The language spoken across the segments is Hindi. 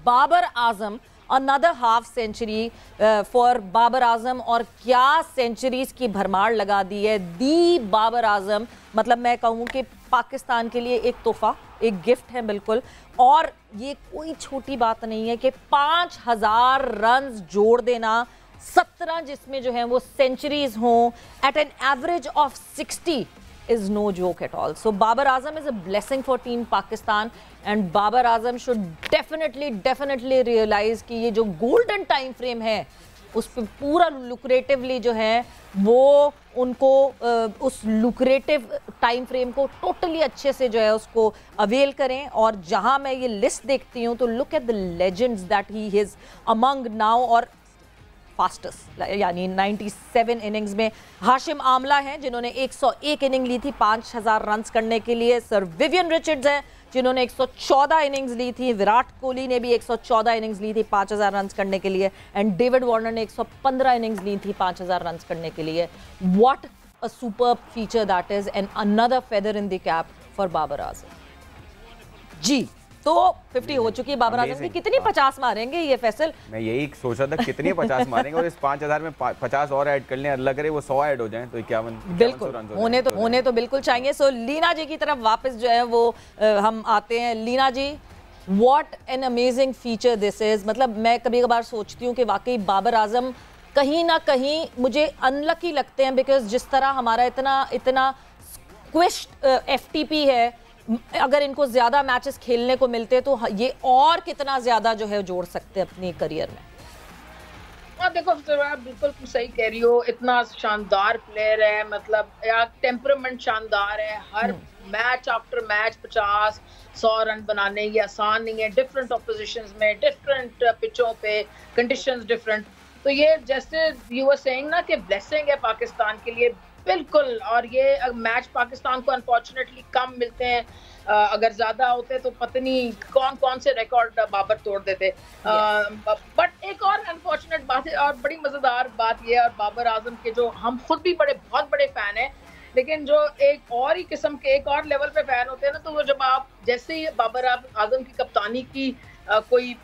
Babar Azam, another half century for Babar Azam, और क्या सेंचुरीज की भरमार लगा दी है दी बाबर आजम। मतलब मैं कहूँ कि पाकिस्तान के लिए एक तोहफा, एक गिफ्ट है बिल्कुल। और ये कोई छोटी बात नहीं है कि 5000 रन जोड़ देना, 17 जिसमें जो है वो सेंचुरीज हों at an average of 60 is no joke at all. So Babar Azam is a blessing for team Pakistan, and Babar Azam should definitely realize कि ये जो golden time frame है उस पर पूरा lucratively जो है वो उनको उस lucrative time frame को totally अच्छे से जो है उसको avail करें। और जहाँ मैं ये list देखती हूँ तो look at the legends that he is among now, और फास्टेस्ट यानी 97 इनिंग्स में हाशिम आमला हैं जिन्होंने 101 इनिंग ली थी 5000 रन करने के लिए। सर विवियन रिचर्ड्स हैं जिन्होंने 114 इनिंग्स ली थी। विराट कोहली ने भी 114 इनिंग्स ली थी 5000 रन करने के लिए, एंड डेविड वार्नर ने 115 इनिंग्स ली थी 5000 रन करने के लिए। What a superb feature that is, and another feather in the cap for Babar Azam ji. तो 50 हो चुकी है बाबर आजम की, कितनी 50 मारेंगे ये फैसल? मैं यही सोच रहा था कितनी 50 मारेंगे, और इस 5000 में 50 और ऐड कर लें, अल्लाह करे वो 100 ऐड हो जाएं तो 51 बिल्कुल होने तो बिल्कुल चाहिए। सो लीना जी की तरफ वापस जो है वो हम आते हैं। Leena ji, what an amazing feature this is. मतलब मैं कभी कभार सोचती हूँ कि वाकई बाबर आजम कहीं ना कहीं मुझे अनलकी लगते हैं, बिकॉज जिस तरह हमारा इतना स्क्विश्ड एफटीपी है, अगर इनको ज्यादा मैचेस खेलने को मिलते तो ये और कितना ज्यादा जो है जोड़ सकते हैं अपनी करियर में। हाँ देखो, आप बिल्कुल सही कह रही हो। इतना शानदार प्लेयर है, मतलब यार टेम्परामेंट शानदार है। हर मैच आफ्टर मैच 50-100 रन बनाने ये आसान नहीं है। डिफरेंट ऑपोजिशंस में, डिफरेंट पिचों पे, कंडीशंस डिफरेंट। तो ये जैसे यू वर सेइंग ना कि ब्लेसिंग है पाकिस्तान के लिए, बिल्कुल। और ये मैच पाकिस्तान को अनफॉर्चुनेटली कम मिलते हैं। अगर ज्यादा होते तो पता नहीं कौन कौन से रिकॉर्ड बाबर तोड़ देते। बट एक और अनफॉर्चुनेट बात है और बड़ी मजेदार बात ये है, और बाबर आजम के जो हम खुद भी बहुत बड़े फैन हैं, लेकिन जो एक और ही किस्म के एक और लेवल पे फैन होते हैं ना, तो वो जब आप जैसे ही बाबर आजम की कप्तानी की कोई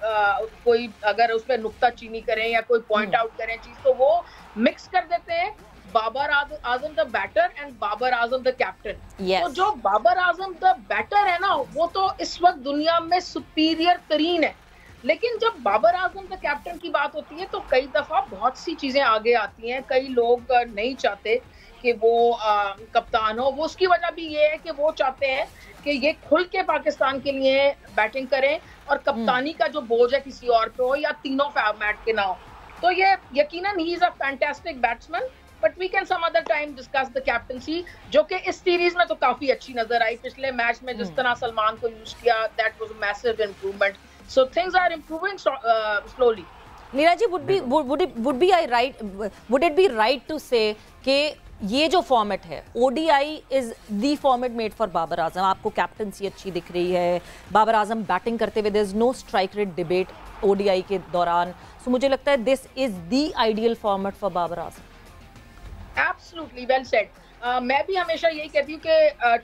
अगर उस पर नुक्ता चीनी करें या कोई पॉइंट आउट करें चीज, तो वो मिक्स कर देते हैं Babar Azam the batter and Babar Azam the captain. तो जो बाबर आजम द बैटर है ना, वो तो इस वक्त दुनिया में सुपीरियर तरीन है। लेकिन जब बाबर आजम द कैप्टन की बात होती है तो कई दफा बहुत सी चीजें आगे आती हैं। कई लोग नहीं चाहते कि वो कप्तान हो। वो उसकी वजह भी ये है कि वो चाहते हैं कि ये खुल के पाकिस्तान के लिए बैटिंग करें और कप्तानी का जो बोझ है किसी और पे हो या तीनों फॉर्मेट के ना हो। तो ये यकीनन he is a fantastic batsman, but we can some other time discuss the captaincy, जो कि इस सीरीज में तो काफी अच्छी नजर आई। पिछले मैच में जिस तरह सलमान को यूज किया, that was a massive improvement. So things are improving slowly. Neera ji, would it be right to say कि ये जो फॉर्मेट है ODI is the format made for Babar Azam? आपको कैप्टनसी अच्छी दिख रही है, बाबर आजम बैटिंग करते हुए, there is no strike rate debate ODI के दौरान। सो मुझे लगता है this is the ideal format for Babar Azam. Absolutely well said. मैं भी हमेशा यही कहती हूँ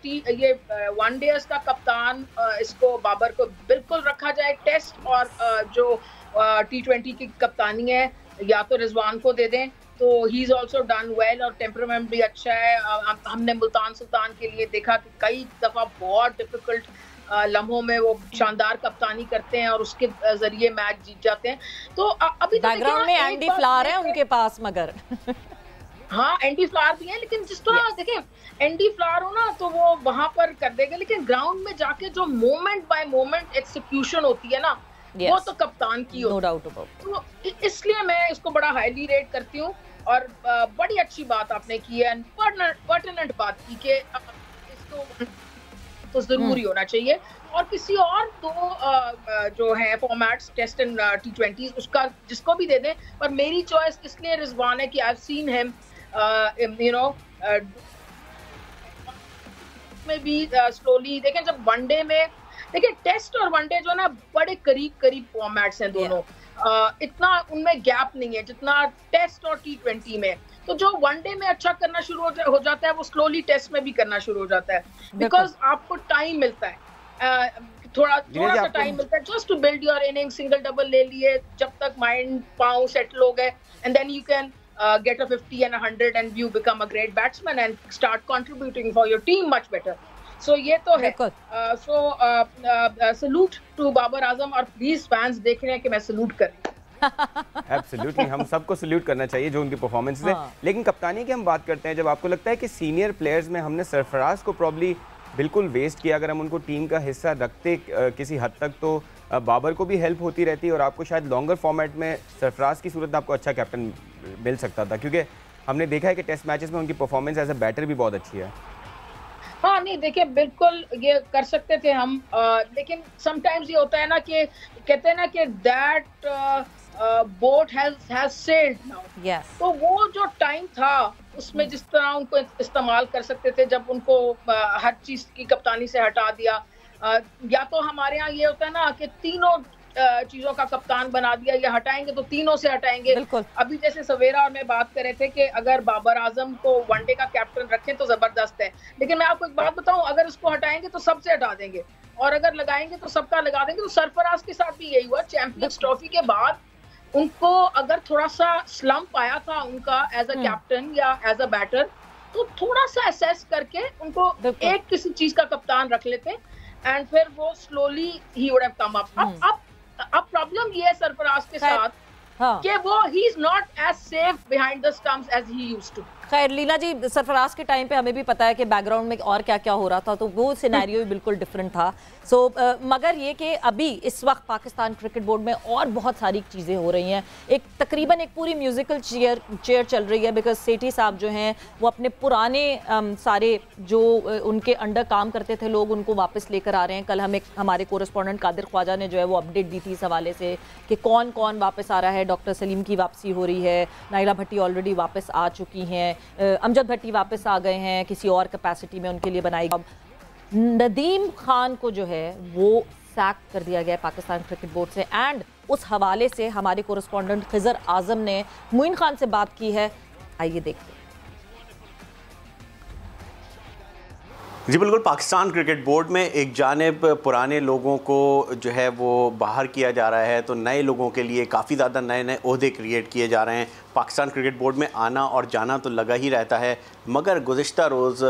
कि ये वनडेज का कप्तान इसको बाबर को बिल्कुल रखा जाए। टेस्ट और जो T20 की कप्तानी है या तो रिजवान को दे दें, तो he is also done well, और टेम्परामेंट भी अच्छा है। हमने मुल्तान सुल्तान के लिए देखा कि कई दफा बहुत डिफिकल्ट लम्हों में वो शानदार कप्तानी करते हैं और उसके जरिए मैच जीत जाते हैं। तो अभी बैकग्राउंड में एंडी फ्लावर है उनके पास, मगर हाँ एंडी फ्लावर भी है, लेकिन जिस तरह देखें एंडी फ्लावर हो ना तो वो वहां पर कर देगा, लेकिन ग्राउंड में जाके जो मोमेंट बाय मोमेंट एक्सिक्यूशन होती है ना, वो तो कप्तान की होती है। No doubt about. तो इसलिए मैं इसको बड़ा हाईली रेट करती हूँ। और बड़ी अच्छी बात आपने की है, पर्टिनेंट बात की कि इसको तो जरूरी होना चाहिए। और किसी और दो जो है फॉर्मेट्स, टेस्ट एंड T20, उसका जिसको भी दे दें, पर मेरी चॉइस इसलिए रिजवान है कि आई हैव सीन हिम में भी स्लोली। देखें जब वनडे में, देखिए टेस्ट और वनडे जो ना बड़े करीब फॉर्मेट्स हैं दोनों। इतना उनमें गैप नहीं है जितना टेस्ट और T20 में। तो जो वनडे में अच्छा करना शुरू हो जाता है वो स्लोली टेस्ट में भी करना शुरू हो जाता है, बिकॉज आपको टाइम मिलता है। थोड़ा नीरज जी, सा आपको टाइम मिलता है just to build your inning, single double ले लिए, जब तक माइंड पाँव सेटल हो गए, and then you can get a 50 and a 100 and you become a great batsman and start contributing for your team much better. So ये तो है. Salute to बाबर आजम, और प्लीज फैंस देख रहे हैं कि मैं सल्यूट कर रही हूँ. एब्सोल्युटली, हम सबको सल्यूट करना चाहिए जो उनकी परफॉर्मेंस है. लेकिन कप्तानी की हम बात करते हैं, जब आपको लगता है कि सीनियर प्लेयर्स में हमने सरफराज को प्रॉब्ली बिल्कुल वेस्ट किया, अगर हम उनको टीम का हिस्सा रखते किसी हद तक तो बाबर को भी हेल्प होती रहती और आपको शायद लॉन्गर फॉर्मेट में सरफराज की सूरत में आपको अच्छा कैप्टन मिल सकता था, क्योंकि हमने देखा है कि टेस्ट मैचेस में उनकी परफॉर्मेंस एज अ बैटर भी बहुत अच्छी है. हाँ नहीं देखिए, बिल्कुल ये कर सकते थे हम, लेकिन समटाइम्स ये होता है ना कि कहते हैं ना कि that boat has sailed now. तो वो जो टाइम था उसमें जिस तरह उनको इस्तेमाल कर सकते थे, जब उनको हर चीज की कप्तानी से हटा दिया, या तो हमारे यहाँ ये होता है ना कि तीनों चीजों का कप्तान बना दिया, या हटाएंगे तो तीनों से हटाएंगे. अभी जैसे सवेरा और मैं बात कर रहे थे कि अगर बाबर आजम को वनडे का कैप्टन रखें तो जबरदस्त है, लेकिन मैं आपको एक बात बताऊं, अगर इसको हटाएंगे तो सबसे हटा देंगे, और अगर लगाएंगे तो सबका लगा देंगे. तो सरफराज के साथ भी यही हुआ. चैंपियंस ट्रॉफी के बाद उनको अगर थोड़ा सा स्लम्प आया था उनका एज अ कैप्टन या एज अ बैटर, तो थोड़ा सा असेस करके उनको एक किसी चीज का कप्तान रख लेते, एंड फिर वो स्लोली ही वुड हैव कम अप. अब प्रॉब्लम ये है सरफराज के साथ कि वो he is not as safe behind the stumps as he used to. खैर लीना जी, सरफराज के टाइम पे हमें भी पता है कि बैकग्राउंड में और क्या क्या हो रहा था, तो वो सिनेरियो भी बिल्कुल डिफरेंट था. मगर ये कि अभी इस वक्त पाकिस्तान क्रिकेट बोर्ड में और बहुत सारी चीज़ें हो रही हैं. तकरीबन एक पूरी म्यूजिकल चेयर चल रही है, बिकॉज सेठी साहब जो हैं वो अपने पुराने सारे जो उनके अंडर काम करते थे लोग, उनको वापस लेकर आ रहे हैं. कल हमारे कोरेस्पॉन्डेंट कादिर ख्वाजा ने जो है वो अपडेट दी थी इस हवाले से कि कौन कौन वापस आ रहा है. डॉक्टर सलीम की वापसी हो रही है, नाइला भट्टी ऑलरेडी वापस आ चुकी हैं, अमजद भट्टी वापस आ गए हैं किसी और कैपेसिटी में उनके लिए बनाई. अब नदीम खान को जो है वो सैक कर दिया गया पाकिस्तान क्रिकेट बोर्ड से, एंड उस हवाले से हमारे कोरेस्पॉन्डेंट खिजर आजम ने मोइन खान से बात की है. आइए देखते हैं. जी बिल्कुल, पाकिस्तान क्रिकेट बोर्ड में एक जानिब पुराने लोगों को जो है वो बाहर किया जा रहा है, तो नए लोगों के लिए काफ़ी ज़्यादा नए नए ओहदे क्रिएट किए जा रहे हैं. पाकिस्तान क्रिकेट बोर्ड में आना और जाना तो लगा ही रहता है, मगर गुज़िश्ता रोज़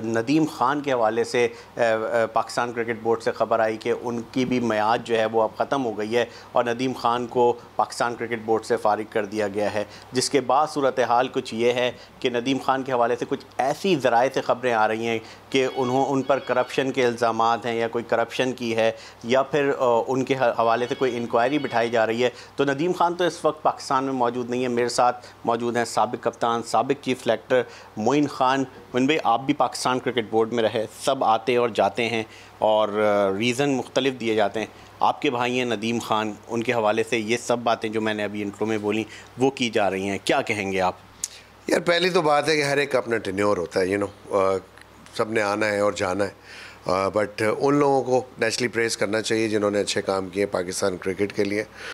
नदीम ख़ान के हवाले से पाकिस्तान क्रिकेट बोर्ड से ख़बर आई कि उनकी भी मियाद जो है वो अब ख़त्म हो गई है और नदीम ख़ान को पाकिस्तान क्रिकेट बोर्ड से फ़ारिग कर दिया गया है. जिसके बाद सूरत हाल कुछ ये है कि नदीम ख़ान के हवाले से कुछ ऐसी ज़राए से ख़बरें आ रही हैं कि उन पर करप्शन के इल्ज़ामात हैं या कोई करप्शन की है, या फिर उनके हवाले से कोई इंक्वायरी बिठाई जा रही है. तो नदीम ख़ान तो इस वक्त पाकिस्तान में मौजूद नहीं है. मेरे साथ मौजूद हैं साबिक कप्तान, साबिक चीफ सेलेक्टर मोइन खान. मोइन भाई, आप भी पाकिस्तान क्रिकेट बोर्ड में रहे, सब आते और जाते हैं और रीज़न मुख्तलिफ दिए जाते हैं. आपके भाई हैं नदीम ख़ान, उनके हवाले से ये सब बातें जो मैंने अभी इंट्रो में बोली वो की जा रही हैं, क्या कहेंगे आप? यार पहली तो बात है कि हर एक का अपना टेन्योर होता है, सब ने आना है और जाना है, बट उन लोगों को नेचुरली प्रेज़ करना चाहिए जिन्होंने अच्छे काम किए पाकिस्तान क्रिकेट के लिए.